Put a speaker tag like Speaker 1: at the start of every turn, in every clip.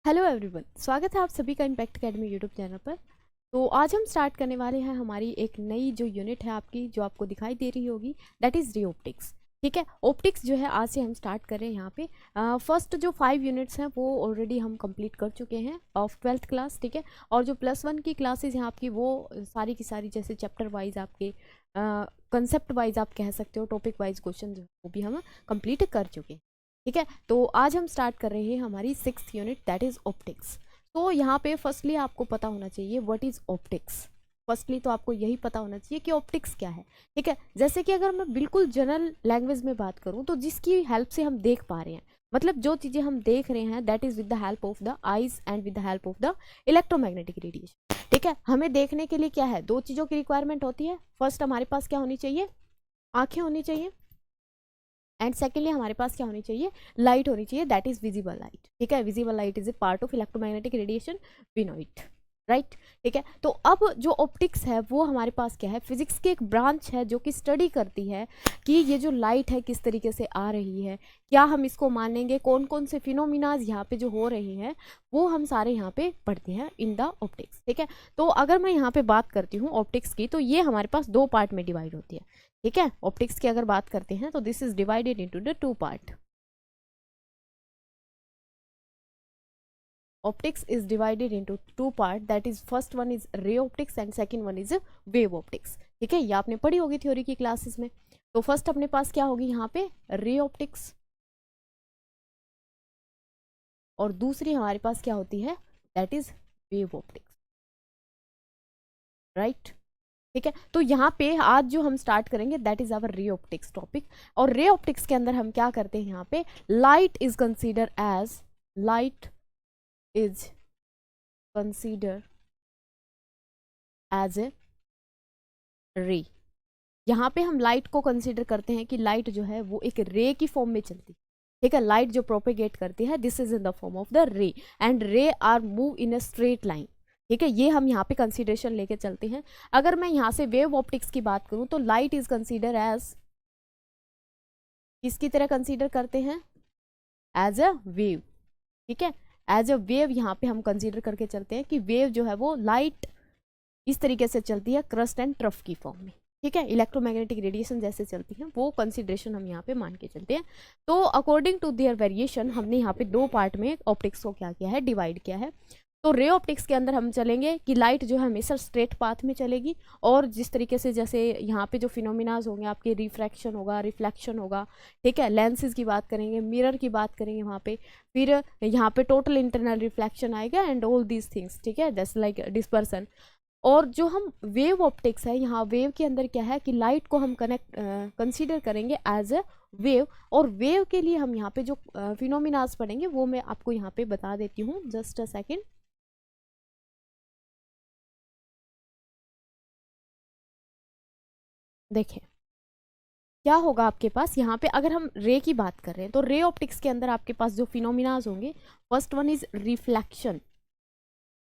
Speaker 1: Hello everyone, स्वागत है आप सभी का इम्पैक्ट एकेडमी यूट्यूब चैनल पर। तो आज हम स्टार्ट करने वाले हैं हमारी एक नई जो यूनिट है आपकी, जो आपको दिखाई दे रही होगी, दैट इज़ रे ऑप्टिक्स। ठीक है, ऑप्टिक्स जो है आज से हम स्टार्ट कर रहे हैं यहाँ पे। फर्स्ट जो 5 यूनिट्स हैं वो ऑलरेडी हम कंप्लीट कर चुके हैं ऑफ 12th क्लास। ठीक है, और जो +1 की क्लासेज हैं आपकी वो सारी की सारी जैसे चैप्टर वाइज आपके कंसेप्ट वाइज आप कह सकते हो, टॉपिक वाइज क्वेश्चन जो वो भी हम कंप्लीट कर चुके हैं। ठीक है, तो आज हम स्टार्ट कर रहे हैं हमारी 6th unit, that is optics. तो यहाँ पे फर्स्टली आपको पता होना चाहिए व्हाट इज़ ऑप्टिक्स। फर्स्टली तो आपको यही पता होना चाहिए कि ऑप्टिक्स क्या है। ठीक है, जैसे कि अगर मैं बिल्कुल जनरल लैंग्वेज में बात करूँ तो जिसकी हेल्प से हम देख पा रहे हैं, मतलब जो चीज़ें हम देख रहे हैं that is with the help of the eyes and with the help of the electromagnetic radiation. ठीक है, हमें देखने के लिए क्या है, दो चीज़ों की रिक्वायरमेंट होती है। फर्स्ट हमारे पास क्या होनी चाहिए, आँखें होनी चाहिए, एंड सेकेंडली हमारे पास क्या होनी चाहिए, लाइट होनी चाहिए, दैट इज विजिबल लाइट। ठीक है, visible light is a part of electromagnetic radiation, we know it, right. ठीक है, तो अब जो ऑप्टिक्स है वो हमारे पास क्या है, फिजिक्स की एक ब्रांच है जो कि स्टडी करती है कि ये जो लाइट है किस तरीके से आ रही है, क्या हम इसको मानेंगे, कौन कौन से फिनोमिनाज यहाँ पे जो हो रहे हैं वो हम सारे यहाँ पे पढ़ते हैं इन द ऑप्टिक्स। ठीक है, तो अगर मैं यहाँ पे बात करती हूँ ऑप्टिक्स की, तो ये हमारे पास दो पार्ट में डिवाइड होती है। ठीक है, ऑप्टिक्स की अगर बात करते हैं तो this is divided into the 2 part. Optics is divided into 2 part, that is first one is ray optics and second one is wave optics। ठीक है, ये आपने पढ़ी होगी थ्योरी की क्लासेस में। तो फर्स्ट अपने पास क्या होगी यहाँ पे, रे ऑप्टिक्स, और दूसरी हमारे पास क्या होती है, that is wave optics, right. ठीक है, तो यहाँ पे आज जो हम स्टार्ट करेंगे that is our ray optics topic. और रे ऑप्टिक्स के अंदर हम क्या करते हैं, यहाँ पे light is consider as, light is consider as a ray। यहाँ पे हम लाइट को कंसीडर करते हैं कि लाइट जो है वो एक रे की फॉर्म में चलती है। ठीक है, लाइट जो प्रोपेगेट करती है this is in the form of the ray, and ray are move in a straight line. ठीक है, ये हम यहाँ पे कंसीडरेशन लेके चलते हैं। अगर मैं यहाँ से वेव ऑप्टिक्स की बात करूँ तो लाइट इज कंसीडर एज, किसकी तरह कंसीडर करते हैं, एज अ वेव। ठीक है, एज अ वेव यहाँ पे हम कंसीडर करके चलते हैं कि वेव जो है वो लाइट इस तरीके से चलती है क्रस्ट एंड ट्रफ की फॉर्म में। ठीक है, इलेक्ट्रोमैग्नेटिक रेडिएशन जैसे चलती है वो कंसीडरेशन हम यहाँ पे मान के चलते हैं। तो अकॉर्डिंग टू देयर वेरिएशन हमने यहाँ पे दो पार्ट में ऑप्टिक्स को क्या किया है, डिवाइड किया है। तो रे ऑप्टिक्स के अंदर हम चलेंगे कि लाइट जो है हमेशा स्ट्रेट पाथ में चलेगी, और जिस तरीके से जैसे यहाँ पे जो फिनोमिनाज होंगे आपके, रिफ्रैक्शन होगा, रिफ्लेक्शन होगा। ठीक है, लेंसेज की बात करेंगे, मिरर की बात करेंगे वहाँ पे, फिर यहाँ पे टोटल इंटरनल रिफ्लेक्शन आएगा एंड ऑल दीज थिंग्स। ठीक है, जैसे लाइक डिस्पर्सन। और जो हम वेव ऑप्टिक्स है, यहाँ वेव के अंदर क्या है कि लाइट को हम कनेक्ट कंसीडर करेंगे एज अ वेव, और वेव के लिए हम यहाँ पे जो फिनोमिनाज पढ़ेंगे वो मैं आपको यहाँ पे बता देती हूँ, जस्ट अ सेकेंड। देखें क्या होगा आपके पास यहाँ पे, अगर हम रे की बात कर रहे हैं तो रे ऑप्टिक्स के अंदर आपके पास जो फिनोमिनाज होंगे, फर्स्ट वन इज रिफ्लेक्शन,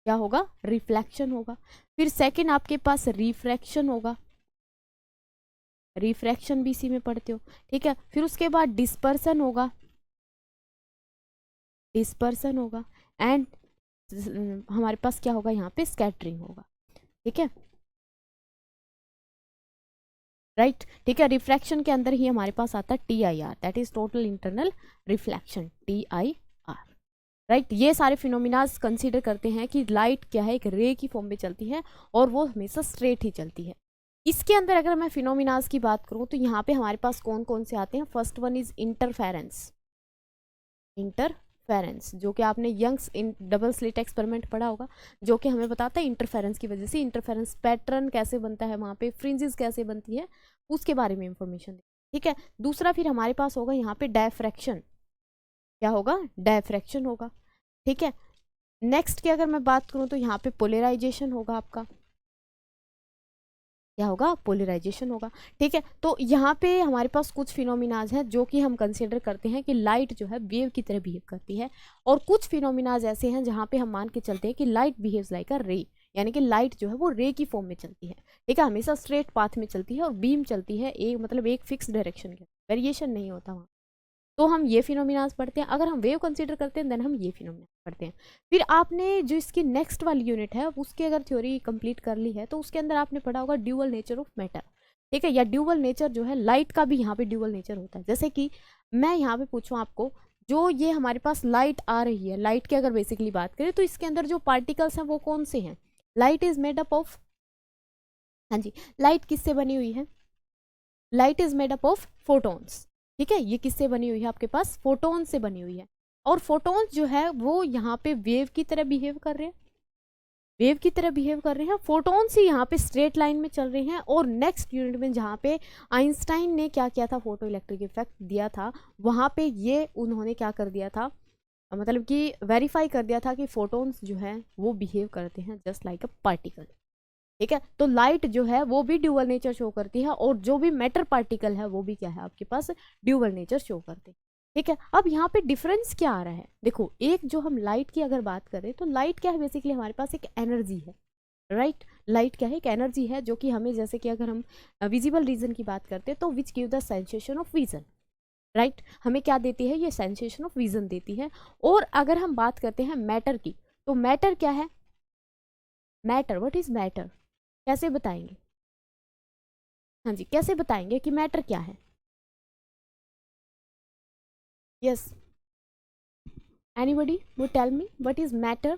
Speaker 1: क्या होगा, रिफ्लेक्शन होगा। फिर सेकंड आपके पास रिफ्रैक्शन होगा, रिफ्रैक्शन भी इसी में पढ़ते हो। ठीक है, फिर उसके बाद डिस्पर्सन होगा, डिस्पर्सन होगा, एंड हमारे पास क्या होगा यहाँ पे, स्कैटरिंग होगा। ठीक है, राइट। ठीक है, रिफ्रैक्शन के अंदर ही हमारे पास आता है TIR, that is total internal reflection, TIR, right. ये सारे फिनोमिनाज कंसीडर करते हैं कि लाइट क्या है, एक रे की फॉर्म में चलती है और वो हमेशा स्ट्रेट ही चलती है। इसके अंदर अगर मैं फिनोमिनाज की बात करूं तो यहाँ पे हमारे पास कौन कौन से आते हैं, first one is interference, interference जो कि आपने Young's in double slit experiment पढ़ा होगा, जो कि हमें बताता है इंटरफेरेंस की वजह से इंटरफेरेंस पैटर्न कैसे बनता है, वहाँ पे फ्रिंजेस कैसे बनती है, उसके बारे में इंफॉर्मेशन। ठीक है, दूसरा फिर हमारे पास होगा यहाँ पे डायफ्रैक्शन, क्या होगा, डायफ्रैक्शन होगा। ठीक है, नेक्स्ट की अगर मैं बात करूँ तो यहाँ पे पोलराइजेशन होगा आपका, क्या होगा, पोलराइजेशन होगा। ठीक है, तो यहाँ पे हमारे पास कुछ फिनोमिनाज हैं जो कि हम कंसिडर करते हैं कि लाइट जो है वेव की तरह बिहेव करती है, और कुछ फिनोमिनाज ऐसे हैं जहाँ पे हम मान के चलते हैं कि लाइट बिहेव्स लाइक अ रे, यानी कि लाइट जो है वो रे की फॉर्म में चलती है। ठीक है, हमेशा स्ट्रेट पाथ में चलती है और बीम चलती है, एक मतलब एक फिक्स डायरेक्शन के, वेरिएशन नहीं होता वहाँ। तो हम ये फिनोमिनाज पढ़ते हैं। अगर हम वेव कंसीडर करते हैं देन हम ये फिनोमिना पढ़ते हैं। फिर आपने जो इसकी नेक्स्ट वाली यूनिट है उसकी अगर थ्योरी कंप्लीट कर ली है तो उसके अंदर आपने पढ़ा होगा ड्यूअल नेचर ऑफ मैटर, ठीक है, या ड्यूअल नेचर जो है लाइट का भी यहाँ पे ड्यूअल नेचर होता है। जैसे कि मैं यहाँ पे पूछूँ आपको, जो ये हमारे पास लाइट आ रही है, लाइट की अगर बेसिकली बात करें तो इसके अंदर जो पार्टिकल्स हैं वो कौन से हैं? Light is made up of, हाँ जी, लाइट किससे बनी हुई है? Light is made up of photons, ठीक है, ये किससे बनी हुई है? आपके पास फोटोन से बनी हुई है। और फोटॉन्स जो है वो यहाँ पे वेव की तरह बिहेव कर रहे हैं, वेव की तरह बिहेव कर रहे हैं। फोटॉन्स ही यहाँ पे स्ट्रेट लाइन में चल रहे हैं। और नेक्स्ट यूनिट में जहाँ पे आइंस्टाइन ने क्या किया था, फोटो इलेक्ट्रिक इफेक्ट दिया था, वहाँ पे ये उन्होंने क्या कर दिया था, मतलब कि वेरीफाई कर दिया था कि फोटॉन्स जो है वो बिहेव करते हैं जस्ट लाइक अ पार्टिकल, ठीक है। तो लाइट जो है वो भी ड्यूअल नेचर शो करती है और जो भी मैटर पार्टिकल है वो भी क्या है आपके पास, ड्यूअल नेचर शो करते हैं, ठीक है। अब यहाँ पे डिफरेंस क्या आ रहा है, देखो, एक जो हम लाइट की अगर बात करें तो लाइट क्या है, बेसिकली हमारे पास एक एनर्जी है, राइट। लाइट क्या है, एक एनर्जी है जो कि हमें, जैसे कि अगर हम विजिबल रीजन की बात करते हैं तो which give the sensation of vision, right, हमें क्या देती है, ये सेंसेशन ऑफ विजन देती है। और अगर हम बात करते हैं मैटर की, तो मैटर क्या है, मैटर, व्हाट इज मैटर, कैसे बताएंगे? हाँ जी, कैसे बताएंगे कि मैटर क्या है? Yes, anybody would tell me what is matter?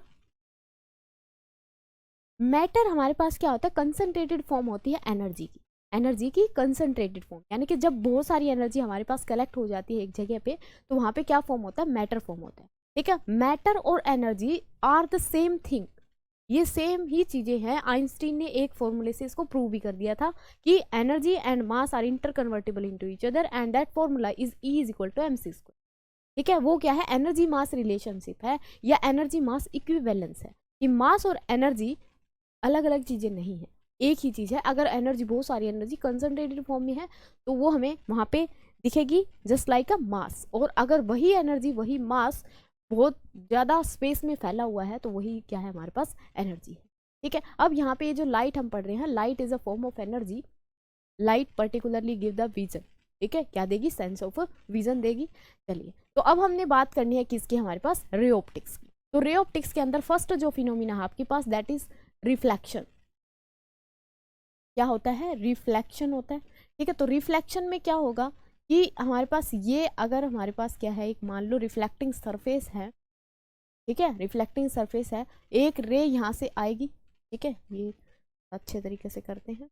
Speaker 1: Matter हमारे पास क्या होता है, कंसंट्रेटेड फॉर्म होती है एनर्जी की, एनर्जी की कंसंट्रेटेड फॉर्म, यानी कि जब बहुत सारी एनर्जी हमारे पास कलेक्ट हो जाती है एक जगह पे तो वहां पे क्या फॉर्म होता है, मैटर फॉर्म होता है, ठीक है। मैटर और energy are the same thing, ये सेम ही चीजें हैं। आइंस्टीन ने एक फॉर्मूले से इसको प्रूव भी कर दिया था कि energy and mass are interconvertible into each other and that formula is E is equal to mc square, ठीक है। वो क्या है, एनर्जी मास रिलेशनशिप है या एनर्जी मास इक्विवेलेंस है, कि मास और एनर्जी अलग अलग चीजें नहीं है, एक ही चीज है। अगर एनर्जी, बहुत सारी एनर्जी कंसंट्रेटेड फॉर्म में है तो वो हमें वहां पे दिखेगी जस्ट लाइक अ मास, और अगर वही एनर्जी, वही मास बहुत ज्यादा स्पेस में फैला हुआ है तो वही क्या है, हमारे पास एनर्जी है, ठीक है। अब यहाँ पे ये जो लाइट हम पढ़ रहे हैं, light is a form of energy, light particularly give the vision, ठीक है, क्या देगी, सेंस ऑफ विजन देगी। चलिए, तो अब हमने बात करनी है किसकी, हमारे पास रे ऑप्टिक्स की। तो रे ऑप्टिक्स के अंदर फर्स्ट जो फिनोमिना है आपके पास दैट इज रिफ्लेक्शन, क्या होता है, रिफ्लेक्शन होता है, ठीक है। तो रिफ्लेक्शन में क्या होगा कि हमारे पास ये, अगर हमारे पास क्या है, एक मान लो रिफ्लेक्टिंग सरफेस है, ठीक है, रिफ्लेक्टिंग सरफेस है, एक रे यहाँ से आएगी, ठीक है, ये अच्छे तरीके से करते हैं,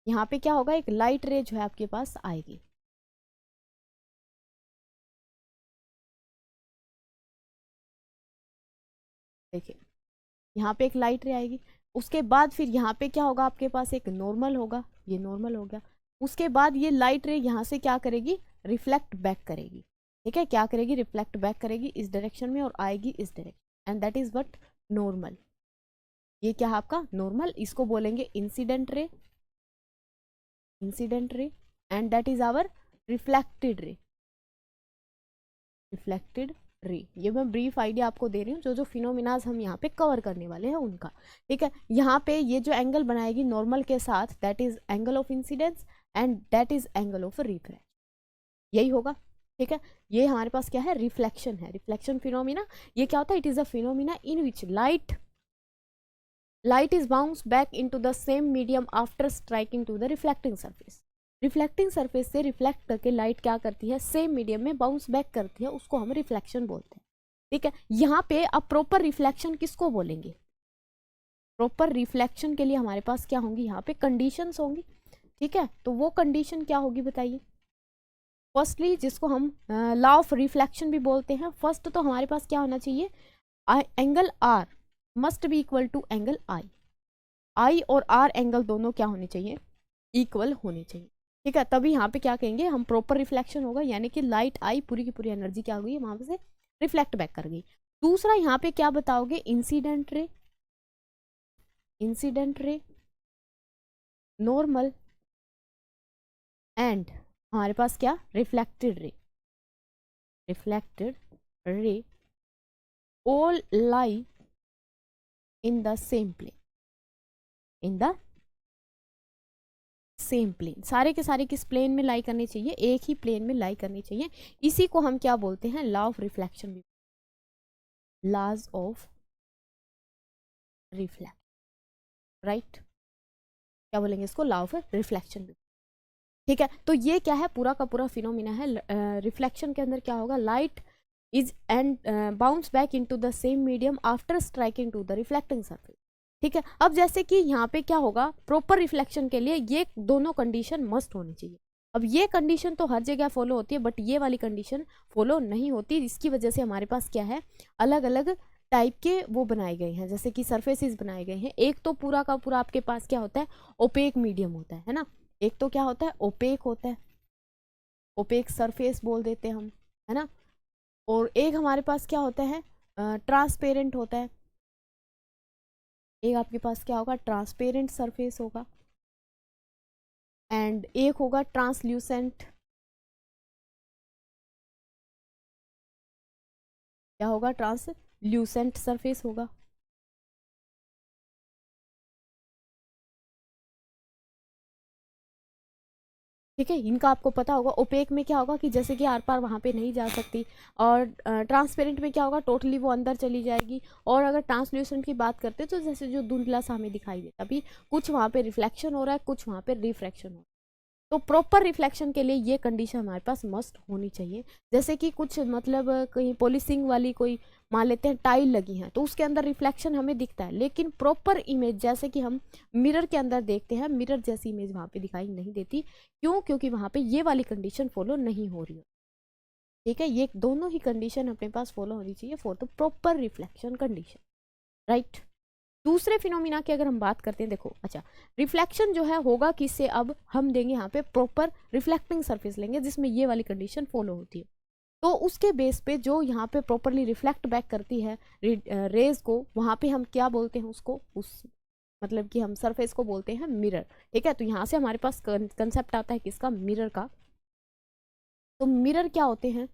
Speaker 1: यहाँ पे क्या होगा, एक लाइट रे जो है आपके पास आएगी, देखिए यहाँ पे एक लाइट रे आएगी। उसके बाद फिर यहाँ पे क्या होगा, आपके पास एक नॉर्मल होगा, ये नॉर्मल हो गया। उसके बाद ये लाइट रे यहाँ से क्या करेगी, रिफ्लेक्ट बैक करेगी, ठीक है, क्या करेगी, रिफ्लेक्ट बैक करेगी इस डायरेक्शन में और आएगी इस direction, and that is what, normal. ये क्या है आपका नॉर्मल, इसको बोलेंगे incident ray, incident ray, and that is our reflected ray, reflected ray. ये मैं ब्रीफ आइडिया आपको दे रही हूँ, जो जो फिनोमिनाज हम यहाँ पे कवर करने वाले हैं उनका, ठीक है। यहाँ पे ये जो एंगल बनाएगी नॉर्मल के साथ, that is angle of incidence and that is angle of refraction, यही होगा, ठीक है। ये हमारे पास क्या है, रिफ्लेक्शन है, रिफ्लेक्शन फिनोमिना। ये क्या होता है, it is a phenomena in which light is bounce back into the same medium after striking to the reflecting surface. Reflecting surface से रिफ्लेक्ट करके लाइट क्या करती है, सेम मीडियम में बाउंस बैक करती है, उसको हम रिफ्लेक्शन बोलते हैं, ठीक है। यहाँ पे अब प्रॉपर रिफ्लेक्शन किसको बोलेंगे, प्रॉपर रिफ्लेक्शन के लिए हमारे पास क्या होंगी, यहाँ पे कंडीशंस होंगी, ठीक है। तो वो कंडीशन क्या होगी बताइए। फर्स्टली जिसको हम लॉ ऑफ रिफ्लेक्शन भी बोलते हैं, फर्स्ट तो हमारे पास क्या होना चाहिए, angle R must be equal to angle I, I और आर एंगल दोनों क्या होने चाहिए, इक्वल होने चाहिए, ठीक है। तभी यहाँ पे क्या कहेंगे हम, प्रॉपर रिफ्लेक्शन होगा, यानी कि लाइट आई पूरी की पूरी एनर्जी क्या हो गई, वहां से रिफ्लेक्ट बैक कर गई। दूसरा यहाँ पे क्या बताओगे, इंसिडेंट रे, इंसिडेंट रे, नॉर्मल, एंड हमारे पास क्या, रिफ्लेक्टेड रे, रिफ्लेक्टेड रे, all lie in the same plane, in the same plane, सारे के सारे किस प्लेन में लाई करनी चाहिए, एक ही प्लेन में लाई करनी चाहिए। इसी को हम क्या बोलते हैं, law of reflection, laws of reflection, right, क्या बोलेंगे इसको, लॉ ऑफ रिफ्लेक्शन। ठीक है, तो ये क्या है, पूरा का पूरा फिनोमिना है। रिफ्लेक्शन के अंदर क्या होगा, light is and bounce back into the same medium after striking to the reflecting surface. ठीक है, अब जैसे कि यहाँ पे क्या होगा, प्रॉपर रिफ्लेक्शन के लिए ये दोनों कंडीशन मस्ट होनी चाहिए। अब ये कंडीशन तो हर जगह फॉलो होती है, बट ये वाली कंडीशन फॉलो नहीं होती। इसकी वजह से हमारे पास क्या है, अलग अलग टाइप के वो बनाए गए हैं, जैसे कि सरफेसेस बनाए गए हैं। एक तो पूरा का पूरा आपके पास क्या होता है, ओपेक मीडियम होता है ना। एक तो क्या होता है, ओपेक होता है, ओपेक सरफेस बोल देते हैं हम, है ना। और एक हमारे पास क्या होता है, ट्रांसपेरेंट होता है। एक आपके पास क्या होगा, ट्रांसपेरेंट सरफेस होगा, एंड एक होगा ट्रांसल्यूसेंट, क्या होगा, ट्रांसल्यूसेंट सरफेस होगा। ठीक है, इनका आपको पता होगा। ओपेक में क्या होगा कि जैसे कि आर पार वहाँ पे नहीं जा सकती, और ट्रांसपेरेंट में क्या होगा, टोटली वो अंदर चली जाएगी। और अगर ट्रांसल्यूसेंट की बात करते हैं तो जैसे जो धुंधला सा हमें दिखाई देता, अभी कुछ वहाँ पे रिफ्लेक्शन हो रहा है, कुछ वहाँ पे रिफ्रैक्शन हो रहा है। तो प्रॉपर रिफ्लेक्शन के लिए ये कंडीशन हमारे पास मस्ट होनी चाहिए। जैसे कि कुछ मतलब कहीं पॉलिशिंग वाली कोई मान लेते हैं टाइल लगी हैं, तो उसके अंदर रिफ्लेक्शन हमें दिखता है, लेकिन प्रॉपर इमेज जैसे कि हम मिरर के अंदर देखते हैं, मिरर जैसी इमेज वहाँ पे दिखाई नहीं देती। क्यों, क्योंकि वहाँ पे ये वाली कंडीशन फॉलो नहीं हो रही है। ठीक है, ये दोनों ही कंडीशन अपने पास फॉलो होनी चाहिए for the proper reflection condition, right. दूसरे फिनोमिना की अगर हम बात करते हैं, देखो अच्छा, रिफ्लेक्शन जो है होगा किससे, अब हम देंगे यहाँ पे प्रॉपर रिफ्लेक्टिंग सरफेस लेंगे जिसमें ये वाली कंडीशन फॉलो होती है। तो उसके बेस पे जो यहाँ पे प्रॉपरली रिफ्लेक्ट बैक करती है रेज को, वहाँ पे हम क्या बोलते हैं उसको, उस मतलब कि हम सरफेस को बोलते हैं मिरर। ठीक है, तो यहाँ से हमारे पास कंसेप्ट आता है किसका, मिरर का। तो मिरर क्या होते हैं,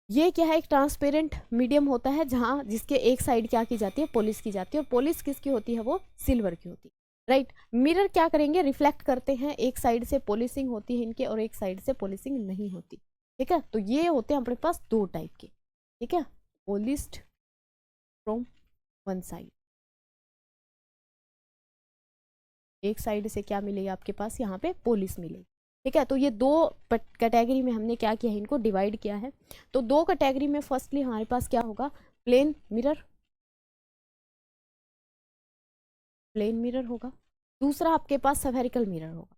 Speaker 1: ये क्या है, एक ट्रांसपेरेंट मीडियम होता है जहाँ जिसके एक साइड क्या की जाती है, पॉलिश की जाती है। और पॉलिश किसकी होती है, वो सिल्वर की होती है, राइट। मिरर क्या करेंगे, रिफ्लेक्ट करते हैं, एक साइड से पॉलिशिंग होती है इनके और एक साइड से पॉलिशिंग नहीं होती। ठीक है, तो ये होते हैं अपने पास दो टाइप के। ठीक है, पॉलिश्ड फ्रॉम वन साइड, एक साइड से क्या मिलेगी आपके पास, यहाँ पे पॉलिश मिलेगी। ठीक है, तो ये दो कैटेगरी में हमने क्या किया है, इनको डिवाइड किया है। तो दो कैटेगरी में फर्स्टली हमारे पास क्या होगा, प्लेन मिरर, प्लेन मिरर होगा। दूसरा आपके पास सफेरिकल मिरर होगा,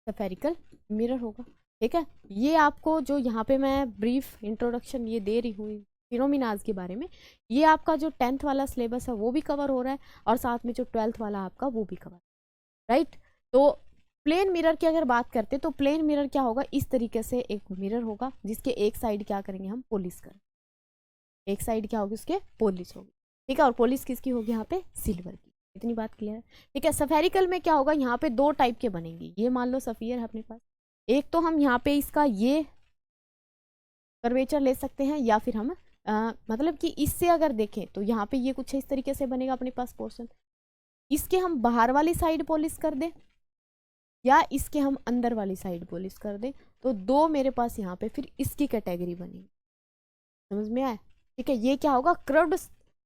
Speaker 1: सफेरिकल मिरर होगा। ठीक है, ये आपको जो यहाँ पे मैं ब्रीफ इंट्रोडक्शन ये दे रही हूँ फिनोमिनाज के बारे में, ये आपका जो 10th वाला सिलेबस है वो भी कवर हो रहा है, और साथ में जो 12th वाला आपका वो भी कवर, राइट। तो प्लेन मिरर की अगर बात करते हैं तो प्लेन मिरर क्या होगा, इस तरीके से एक मिरर होगा जिसके एक साइड क्या करेंगे हम, पॉलिश करें, एक साइड क्या होगी उसके, पॉलिश होगी। ठीक है, और पॉलिश किसकी होगी, यहाँ पे सिल्वर की। इतनी बात क्लियर है। ठीक है, सफेरिकल में क्या होगा, यहाँ पे दो टाइप के बनेंगे। ये मान लो सफियर है अपने पास, एक तो हम यहाँ पे इसका ये कर्वेचर ले सकते हैं, या फिर हम मतलब कि इससे अगर देखें तो यहाँ पे ये कुछ इस तरीके से बनेगा अपने पास पोर्शन। इसके हम बाहर वाली साइड पॉलिश कर दें, या इसके हम अंदर वाली साइड पॉलिश कर दें, तो दो मेरे पास यहाँ पे फिर इसकी कैटेगरी बनेगी। समझ में आया। ठीक है, ये क्या होगा, कर्व्ड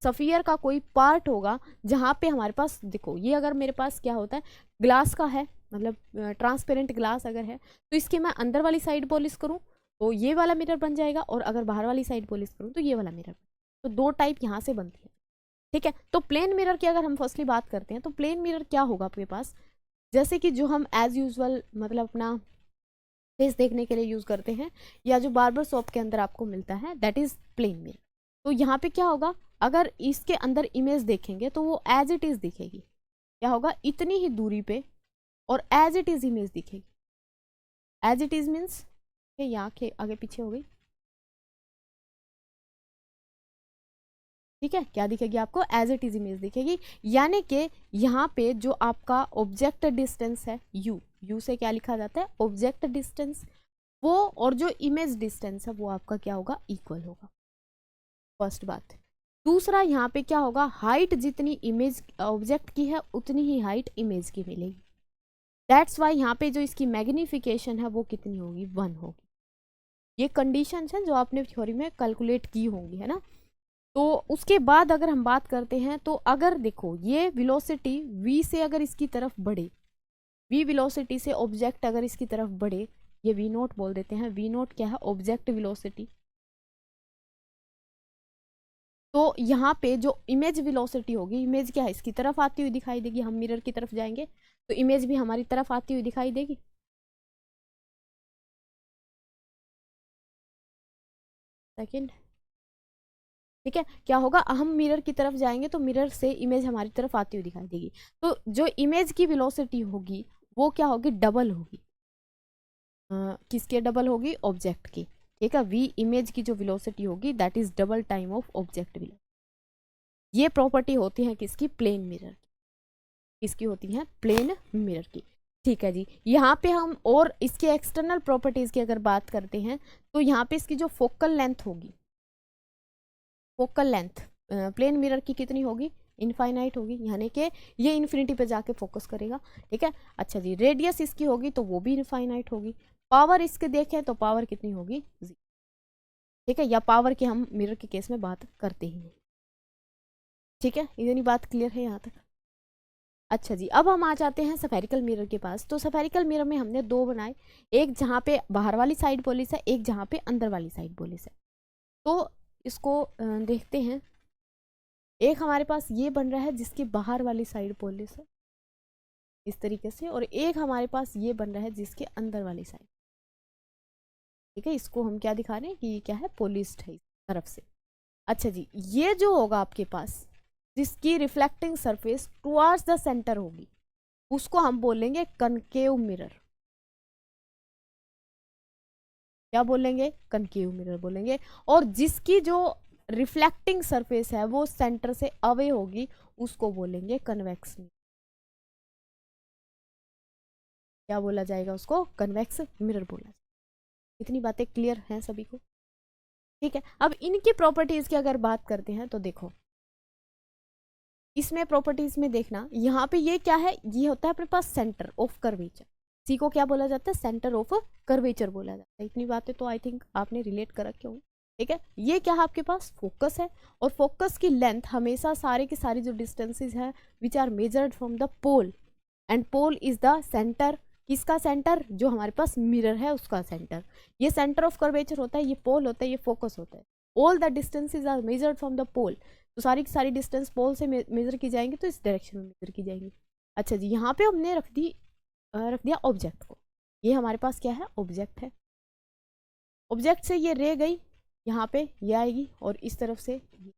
Speaker 1: सफियर का कोई पार्ट होगा जहाँ पे हमारे पास, देखो ये अगर मेरे पास क्या होता है, ग्लास का है, मतलब ट्रांसपेरेंट ग्लास अगर है, तो इसके मैं अंदर वाली साइड पॉलिश करूँ तो ये वाला मिरर बन जाएगा, और अगर बाहर वाली साइड पॉलिश करूँ तो ये वाला मिरर। तो दो टाइप यहाँ से बनती है। ठीक है, तो प्लेन मिरर की अगर हम फर्स्टली बात करते हैं, तो प्लेन मिरर क्या होगा आपके पास, जैसे कि जो हम एज यूजुअल मतलब अपना फेस देखने के लिए यूज़ करते हैं, या जो बार्बर शॉप के अंदर आपको मिलता है, दैट इज़ प्लेन मिरर। तो यहाँ पे क्या होगा, अगर इसके अंदर इमेज देखेंगे तो वो एज इट इज़ दिखेगी, क्या होगा, इतनी ही दूरी पे, और एज इट इज़ इमेज दिखेगी। एज इट इज़ मीन्स ये आँखें आगे पीछे हो गई। ठीक है, क्या दिखेगी आपको, एज इट इज इमेज दिखेगी। यानी कि यहाँ पे जो आपका ऑब्जेक्ट डिस्टेंस है यू से क्या लिखा जाता है, ऑब्जेक्ट डिस्टेंस, वो और जो इमेज डिस्टेंस है वो आपका क्या होगा, इक्वल होगा। फर्स्ट बात। दूसरा यहाँ पे क्या होगा, हाइट जितनी इमेज ऑब्जेक्ट की है उतनी ही हाइट इमेज की मिलेगी। दैट्स वाई यहाँ पे जो इसकी मैग्निफिकेशन है वो कितनी होगी, 1 होगी। ये कंडीशंस हैं जो आपने थ्योरी में कैलकुलेट की होंगी, है ना। तो उसके बाद अगर हम बात करते हैं तो अगर देखो ये वेलोसिटी v से अगर इसकी तरफ बढ़े, v वेलोसिटी से ऑब्जेक्ट अगर इसकी तरफ बढ़े, ये v नोट बोल देते हैं, v नोट क्या है, ऑब्जेक्ट वेलोसिटी। तो यहाँ पे जो इमेज वेलोसिटी होगी, इमेज क्या है, इसकी तरफ आती हुई दिखाई देगी, हम मिरर की तरफ जाएंगे तो इमेज भी हमारी तरफ आती हुई दिखाई देगी। सेकंड, ठीक है, क्या होगा, हम मिरर की तरफ जाएंगे तो मिरर से इमेज हमारी तरफ आती हुई दिखाई देगी। तो जो इमेज की वेलोसिटी होगी वो क्या होगी, डबल होगी। किसके डबल होगी, ऑब्जेक्ट की। ठीक है, वी इमेज की जो वेलोसिटी होगी that is double time of object velocity. ये प्रॉपर्टी होती है किसकी, प्लेन मिरर की। किसकी होती है, प्लेन मिरर की। ठीक है जी, यहाँ पे हम और इसके एक्सटर्नल प्रॉपर्टीज की अगर बात करते हैं तो यहाँ पे इसकी जो फोकल लेंथ होगी, फोकल लेंथ प्लेन मिरर की कितनी होगी, इनफाइनाइट होगी, यानी कि ये इन्फिनिटी पे जाके फोकस करेगा। ठीक है, अच्छा जी, रेडियस इसकी होगी तो वो भी इनफाइनाइट होगी। पावर इसके देखें तो पावर कितनी होगी, 0। ठीक है, या पावर की हम मिरर के केस में बात करते ही नहीं। ठीक है, इतनी बात क्लियर है यहाँ तक। अच्छा जी, अब हम आ जाते हैं सफेरिकल मिरर के पास। तो सफेरिकल मिरर में हमने 2 बनाए, एक जहाँ पे बाहर वाली साइड पोलिस है, एक जहाँ पे अंदर वाली साइड पोलिस है। तो इसको देखते हैं। एक हमारे पास ये बन रहा है जिसकी बाहर वाली साइड पोलिस है इस तरीके से, और एक हमारे पास ये बन रहा है जिसके अंदर वाली साइड। ठीक है, इसको हम क्या दिखा रहे हैं कि ये क्या है, पोलिस्ड है इस तरफ से। अच्छा जी, ये जो होगा आपके पास जिसकी reflecting surface towards the centre होगी उसको हम बोलेंगे कनकेव मिरर। क्या बोलेंगे, कनकेव मिरर बोलेंगे। और जिसकी जो रिफ्लेक्टिंग सरफेस है वो सेंटर से अवे होगी उसको बोलेंगे कन्वेक्स मिरर। क्या बोला जाएगा, उसको कन्वेक्स मिरर बोला जाएगा। इतनी बातें क्लियर हैं सभी को। ठीक है, अब इनकी प्रॉपर्टीज की अगर बात करते हैं तो देखो इसमें प्रॉपर्टीज में देखना, यहाँ पे ये क्या है, ये होता है अपने पास सेंटर ऑफ कर्वेचर। सी को क्या बोला जाता है, सेंटर ऑफ कर्वेचर बोला जाता है। इतनी बातें तो आई थिंक आपने रिलेट कर रखे होंगे। ठीक है, ये क्या है आपके पास, फोकस है, और फोकस की लेंथ हमेशा सारे की सारी जो डिस्टेंसेज है which are measured from the pole, and pole is the centre. किसका सेंटर, जो हमारे पास मिरर है उसका सेंटर। ये सेंटर ऑफ कर्वेचर होता है, ये पोल होता है, ये फोकस होता है। All the distances are measured from the pole. तो सारी की सारी डिस्टेंस पोल से मेजर की जाएंगी तो इस डायरेक्शन में मेजर की जाएंगी। अच्छा जी, यहाँ पे हमने रख दिया ऑब्जेक्ट को। ये हमारे पास क्या है, ऑब्जेक्ट है। ऑब्जेक्ट से ये रे गई यहाँ पे, ये आएगी और इस तरफ से ये।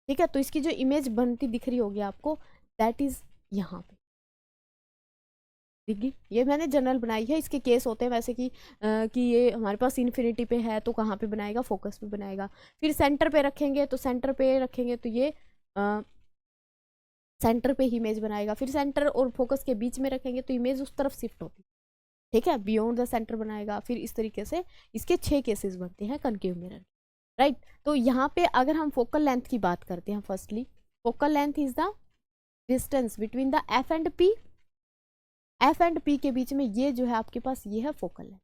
Speaker 1: ठीक है, तो इसकी जो इमेज बनती दिख रही होगी आपको दैट इज यहाँ पे दिख गई। ये मैंने जनरल बनाई है, इसके केस होते हैं वैसे कि ये हमारे पास इन्फिनिटी पे है तो कहाँ पे बनाएगा, फोकस पे बनाएगा। फिर सेंटर पे रखेंगे तो ये सेंटर पे ही इमेज बनाएगा। फिर सेंटर और फोकस के बीच में रखेंगे तो इमेज उस तरफ शिफ्ट होती है। ठीक है, बियॉन्ड द सेंटर बनाएगा। फिर इस तरीके से इसके 6 केसेस बनते हैं कनकेव मिरर। राइट, तो यहाँ पे अगर हम फोकल लेंथ की बात करते हैं, firstly focal length is the distance between the F and P. F and P के बीच में ये जो है आपके पास ये है फोकल लेंथ।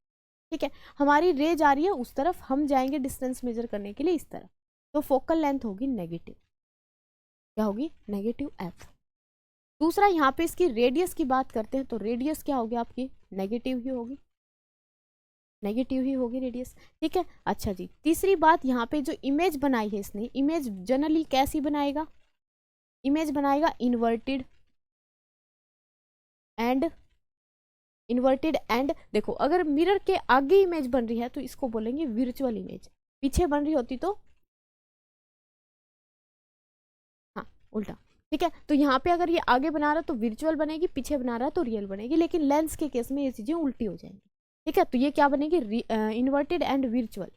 Speaker 1: ठीक है, हमारी रे जा रही है उस तरफ, हम जाएंगे डिस्टेंस मेजर करने के लिए इस तरफ, तो फोकल लेंथ होगी नेगेटिव। क्या होगी, नेगेटिव एफ। दूसरा यहाँ पे इसकी रेडियस की बात करते हैं तो रेडियस क्या होगी आपकी, नेगेटिव ही होगी, नेगेटिव ही होगी रेडियस। ठीक है, अच्छा जी, तीसरी बात यहाँ पे जो इमेज बनाई है इसने, इमेज जनरली कैसी बनाएगा, इमेज बनाएगा इन्वर्टेड एंड देखो अगर मिरर के आगे इमेज बन रही है तो इसको बोलेंगे विर्चुअल इमेज। पीछे बन रही होती तो हाँ उल्टा। ठीक है, तो यहाँ पे अगर ये आगे बना रहा है तो विर्चुअल बनेगी, पीछे बना रहा है तो रियल बनेगी, लेकिन लेंस के केस में ये चीजें उल्टी हो जाएंगी। ठीक है, तो ये क्या बनेगी, इन्वर्टेड एंड विर्चुअल।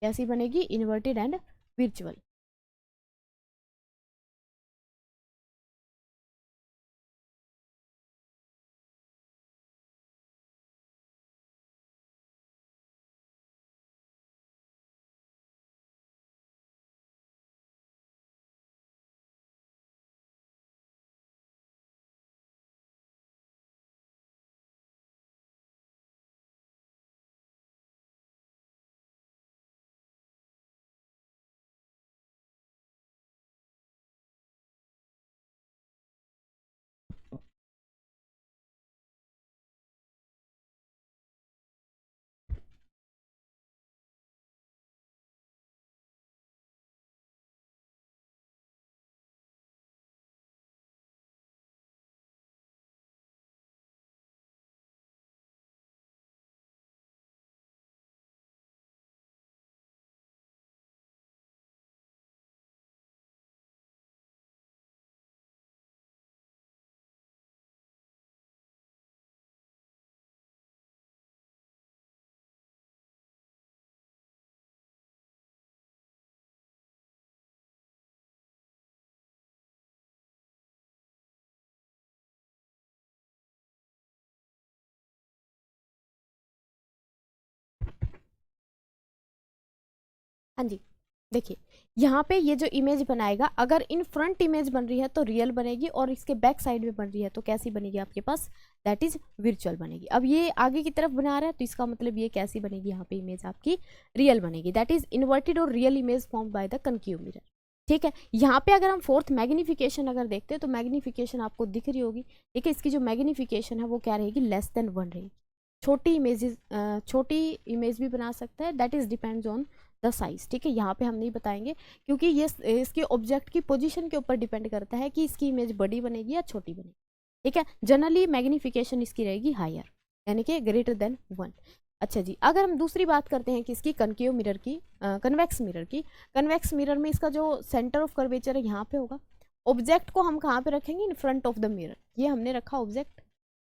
Speaker 1: कैसी बनेगी, इन्वर्टेड एंड विर्चुअल। हाँ जी, देखिए यहाँ पे ये जो इमेज बनाएगा, अगर इन फ्रंट इमेज बन रही है तो रियल बनेगी, और इसके बैक साइड में बन रही है तो कैसी बनेगी आपके पास, दैट इज वर्चुअल बनेगी। अब ये आगे की तरफ बना रहा है तो इसका मतलब ये कैसी बनेगी, यहाँ पे इमेज आपकी रियल बनेगी, दैट इज इन्वर्टेड और real image form by the concave mirror. ठीक है, यहाँ पे अगर हम फोर्थ मैग्निफिकेशन अगर देखते हैं तो मैग्निफिकेशन आपको दिख रही होगी। ठीक है, इसकी जो मैग्निफिकेशन है वो क्या रहेगी, लेस देन 1 रहेगी। छोटी इमेज भी बना सकता है, that is depends on the size. ठीक है, यहाँ पे हम नहीं बताएंगे क्योंकि ये इसके ऑब्जेक्ट की पोजीशन के ऊपर डिपेंड करता है कि इसकी इमेज बड़ी बनेगी या छोटी बनेगी। ठीक है, जनरली मैग्निफिकेशन इसकी रहेगी हायर, यानी कि ग्रेटर देन 1। अच्छा जी, अगर हम दूसरी बात करते हैं कि इसकी कनकेव मिरर की, कन्वेक्स मिरर की, कन्वेक्स मिरर में इसका जो सेंटर ऑफ कर्वेचर है यहाँ पे होगा। ऑब्जेक्ट को हम कहाँ पे रखेंगे, in front of the mirror. ये हमने रखा ऑब्जेक्ट।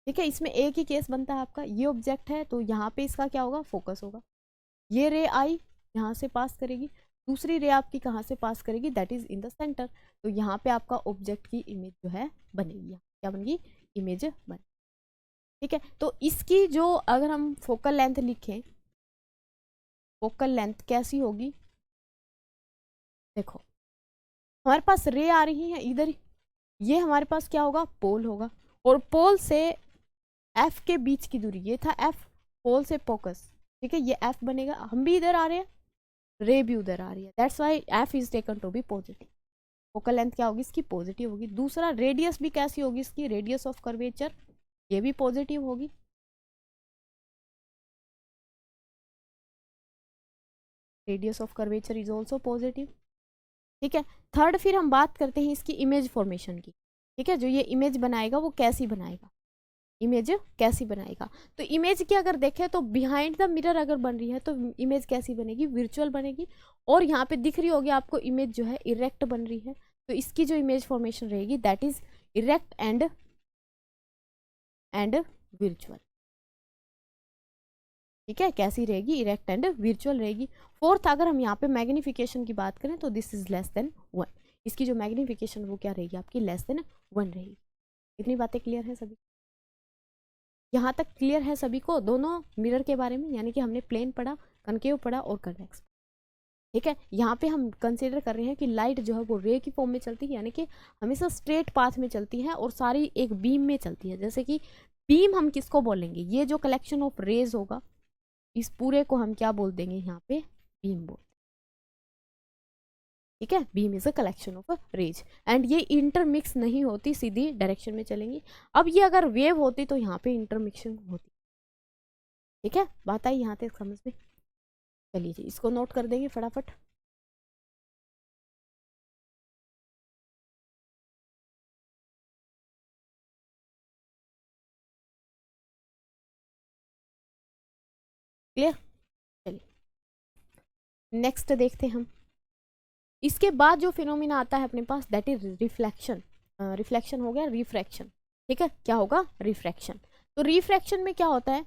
Speaker 1: ठीक है, इसमें एक ही केस बनता है आपका, ये ऑब्जेक्ट है तो यहाँ पे इसका क्या होगा, फोकस होगा। ये रे आई यहाँ से पास करेगी, दूसरी रे आपकी कहाँ से पास करेगी, that is in the centre. तो यहाँ पे आपका ऑब्जेक्ट की इमेज जो है बनेगी, क्या बनेगी, इमेज बन। ठीक है, तो इसकी जो अगर हम फोकल लेंथ लिखें, फोकल लेंथ कैसी होगी, देखो हमारे पास रे आ रही है इधर, ये हमारे पास क्या होगा, पोल होगा, और पोल से एफ के बीच की दूरी, ये था एफ, पोल से फोकस। ठीक है, ये एफ बनेगा, हम भी इधर आ रहे हैं, रे भी उधर आ रही है, that's why F is taken to be positive. Focal length क्या होगी इसकी, पॉजिटिव होगी। दूसरा रेडियस भी कैसी होगी इसकी, रेडियस ऑफ कर्वेचर, ये भी पॉजिटिव होगी। Radius of curvature is also positive. ठीक है, थर्ड फिर हम बात करते हैं इसकी इमेज फॉर्मेशन की। ठीक है, जो ये इमेज बनाएगा वो कैसी बनाएगा, इमेज कैसी बनाएगा। तो इमेज की अगर देखें तो बिहाइंड द मिरर अगर बन रही है तो इमेज कैसी बनेगी, वर्चुअल बनेगी। और यहाँ पे दिख रही होगी आपको इमेज जो है इरेक्ट बन रही है, तो इसकी जो इमेज फॉर्मेशन रहेगी that is erect and virtual. ठीक है, कैसी रहेगी, इरेक्ट एंड वर्चुअल रहेगी। फोर्थ, अगर हम यहाँ पे मैग्निफिकेशन की बात करें तो दिस इज लेस देन 1, इसकी जो मैग्निफिकेशन वो क्या रहेगी आपकी, लेस देन 1 रहेगी। इतनी बातें क्लियर है सभी, यहाँ तक क्लियर है सभी को दोनों मिरर के बारे में, यानी कि हमने प्लेन पढ़ा, कनकेव पढ़ा और कन्वेक्स। ठीक है, यहाँ पे हम कंसीडर कर रहे हैं कि लाइट जो है वो रे की फॉर्म में चलती है, यानी कि हमेशा स्ट्रेट पाथ में चलती है और सारी एक बीम में चलती है। जैसे कि बीम हम किसको बोलेंगे, ये जो कलेक्शन ऑफ रेज होगा इस पूरे को हम क्या बोल देंगे, यहाँ पे बीम बोल। ठीक है, beam is a collection of rays and ये इंटरमिक्स नहीं होती, सीधी डायरेक्शन में चलेंगी। अब ये अगर वेव होती तो यहाँ पे इंटरमिक्शन होती। ठीक है, बात आई यहाँ तक समझ में, चलिए जी इसको नोट कर देंगे फटाफट। क्लियर, चलिए नेक्स्ट देखते हैं हम। इसके बाद जो फिनोमिना आता है अपने पास दैट इज रिफ्लेक्शन। रिफ्लेक्शन हो गया रिफ्रैक्शन। ठीक है, क्या होगा, रिफ्रैक्शन। तो रिफ्रैक्शन में क्या होता है,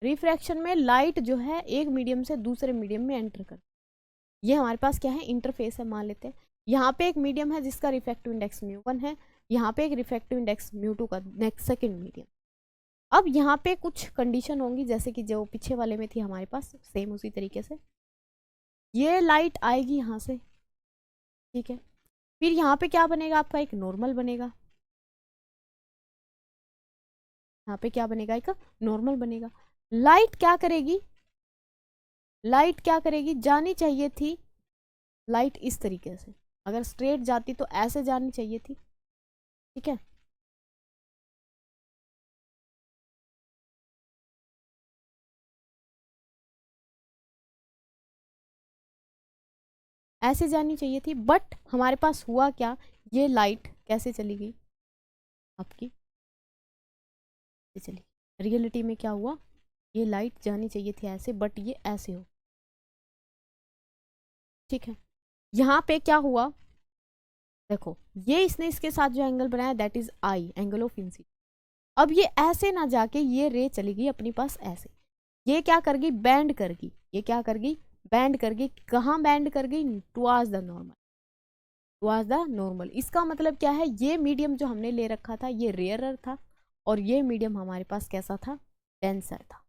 Speaker 1: रिफ्रैक्शन में लाइट जो है एक मीडियम से दूसरे मीडियम में एंटर कर, ये हमारे पास क्या है, इंटरफेस है मान लेते हैं। यहाँ पे एक मीडियम है जिसका रिफ्रैक्टिव इंडेक्स μ1 है, यहाँ पे एक रिफ्रैक्टिव इंडेक्स μ2 का नेक्स्ट सेकेंड मीडियम। अब यहाँ पे कुछ कंडीशन होंगी जैसे कि जो पीछे वाले में थी हमारे पास, सेम उसी तरीके से ये लाइट आएगी यहाँ से। ठीक है, फिर यहाँ पे क्या बनेगा आपका, एक नॉर्मल बनेगा, यहाँ पे क्या बनेगा, एक नॉर्मल बनेगा। लाइट क्या करेगी, लाइट क्या करेगी, जानी चाहिए थी लाइट इस तरीके से, अगर स्ट्रेट जाती तो ऐसे जानी चाहिए थी। ठीक है, ऐसे जानी चाहिए थी, बट हमारे पास हुआ क्या, ये लाइट कैसे चली गई आपकी, चली। रियलिटी में क्या हुआ, ये लाइट जानी चाहिए थी ऐसे, बट ये ऐसे हो। ठीक है, यहाँ पे क्या हुआ, देखो ये इसने इसके साथ जो एंगल बनाया that is I, angle of incidence. अब ये ऐसे ना जाके ये रे चली गई अपने पास ऐसे, ये क्या कर गई, बैंड कर गई, ये क्या कर गई, बैंड कर गई। कहाँ बैंड कर गई, towards the normal, towards the normal. इसका मतलब क्या है, ये मीडियम जो हमने ले रखा था ये रेयरर था और ये मीडियम हमारे पास कैसा था, डेंसर था।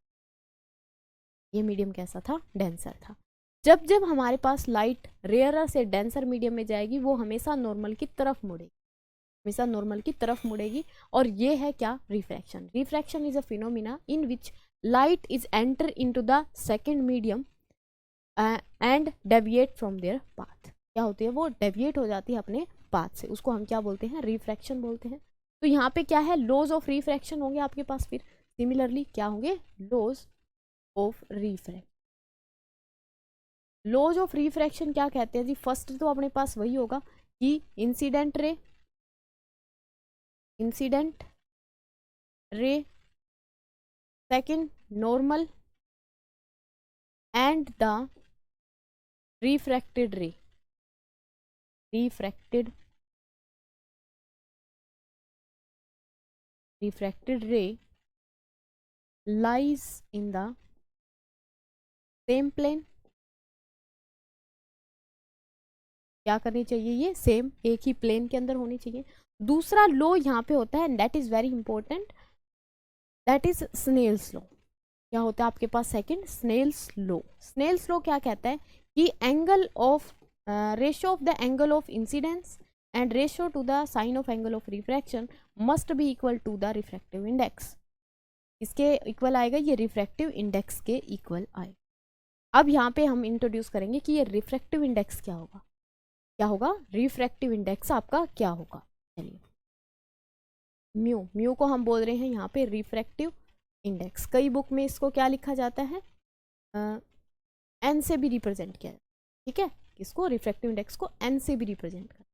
Speaker 1: ये मीडियम कैसा था, डेंसर था। जब जब हमारे पास लाइट रेयरर से डेंसर मीडियम में जाएगी वो हमेशा नॉर्मल की तरफ मुड़ेगी, हमेशा नॉर्मल की तरफ मुड़ेगी। और ये है क्या, refraction. Refraction is a phenomena in which light is enter into the second medium and deviate from there path. क्या होती है, वो डेविएट हो जाती है अपने पाथ से, उसको हम क्या बोलते हैं, रिफ्रैक्शन बोलते हैं। तो यहाँ पे क्या है, लॉज ऑफ रिफ्रैक्शन होंगे आपके पास। फिर सिमिलरली क्या होंगे, laws of refraction. Laws of refraction क्या कहते हैं जी, फर्स्ट तो अपने पास वही होगा कि incident ray, second normal and the refracted रे, refracted ray lies in the same plane। क्या करनी चाहिए, ये सेम एक ही प्लेन के अंदर होनी चाहिए। दूसरा लॉ यहाँ पे होता है, that is very important, that is Snell's law. क्या होता है आपके पास, second Snell's law. Snell's law क्या कहता है कि angle of ratio of the angle of incidence and ratio to the sine of angle of refraction must be equal to the refractive index. इसके इक्वल आएगा, ये रिफ्रैक्टिव इंडेक्स के equal आएगा। अब यहाँ पे हम इंट्रोड्यूस करेंगे कि ये रिफ्रैक्टिव इंडेक्स क्या होगा, क्या होगा, रिफ्रैक्टिव इंडेक्स आपका क्या होगा। चलिए, म्यू को हम बोल रहे हैं यहाँ पे रिफ्रैक्टिव इंडेक्स। कई बुक में इसको क्या लिखा जाता है, एन से भी रिप्रेजेंट किया जाता है। ठीक है, इसको रिफ्रैक्टिव इंडेक्स को एन से भी रिप्रेजेंट कर।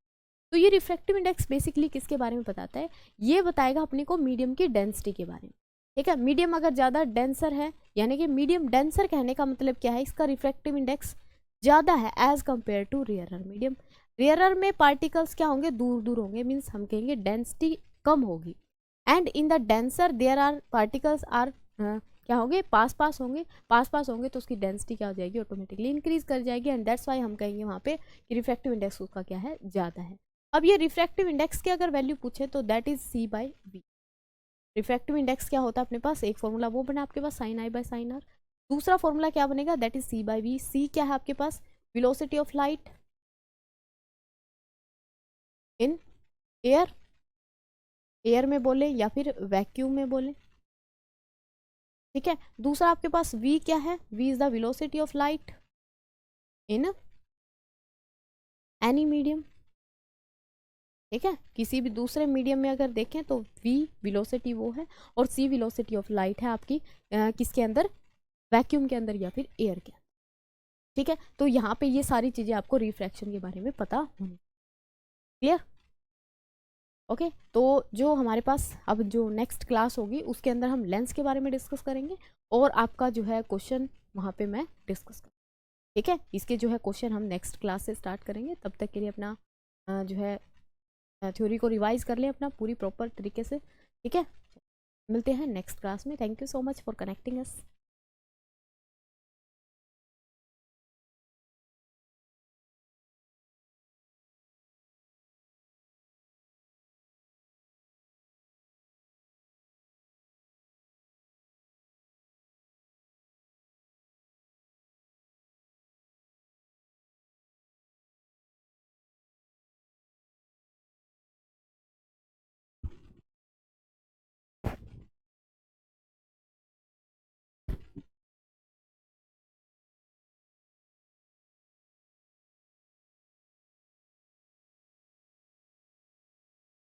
Speaker 1: तो ये रिफ्रैक्टिव इंडेक्स बेसिकली किसके बारे में बताता है, ये बताएगा अपने को मीडियम की डेंसिटी के बारे में। ठीक है, मीडियम अगर ज़्यादा डेंसर है, यानी कि मीडियम डेंसर कहने का मतलब क्या है, इसका रिफ्रैक्टिव इंडेक्स ज़्यादा है as compare to rarer medium. Rarer में पार्टिकल्स क्या होंगे, दूर दूर होंगे, मीन्स हम कहेंगे डेंसिटी कम होगी। And in the denser there are particles are क्या होंगे, पास पास होंगे, तो उसकी डेंसिटी क्या हो जाएगी, ऑटोमेटिकली इंक्रीज कर जाएगी। एंड दैट्स वाई हम कहेंगे वहाँ पे कि रिफ्रैक्टिव इंडेक्स उसका क्या है, ज़्यादा है। अब ये रिफ्रैक्टिव इंडेक्स की अगर वैल्यू पूछे तो that is C/V। Refractive index क्या होता है अपने पास, एक फॉर्मूला वो बना आपके पास sin I/sin R। दूसरा फॉर्मूला क्या बनेगा, दैट इज C/V। C क्या है आपके पास, velocity of light in air, air में बोले या फिर वैक्यूम में बोले। ठीक है, दूसरा आपके पास V क्या है, V is the velocity of light in any medium. ठीक है, किसी भी दूसरे मीडियम में अगर देखें तो V वेलोसिटी वो है और C वेलोसिटी ऑफ लाइट है आपकी किसके अंदर, वैक्यूम के अंदर या फिर एयर के अंदर। ठीक है, तो यहाँ पे ये सारी चीज़ें आपको रिफ्रैक्शन के बारे में पता होनी। Clear, okay. तो जो हमारे पास अब जो नेक्स्ट क्लास होगी उसके अंदर हम लेंस के बारे में डिस्कस करेंगे और आपका जो है क्वेश्चन वहाँ पे मैं डिस्कस करूँगी। ठीक है, इसके जो है क्वेश्चन हम नेक्स्ट क्लास से स्टार्ट करेंगे। तब तक के लिए अपना जो है थ्योरी को रिवाइज कर लें अपना पूरी प्रॉपर तरीके से। ठीक है, मिलते हैं नेक्स्ट क्लास में। Thank you so much for connecting us.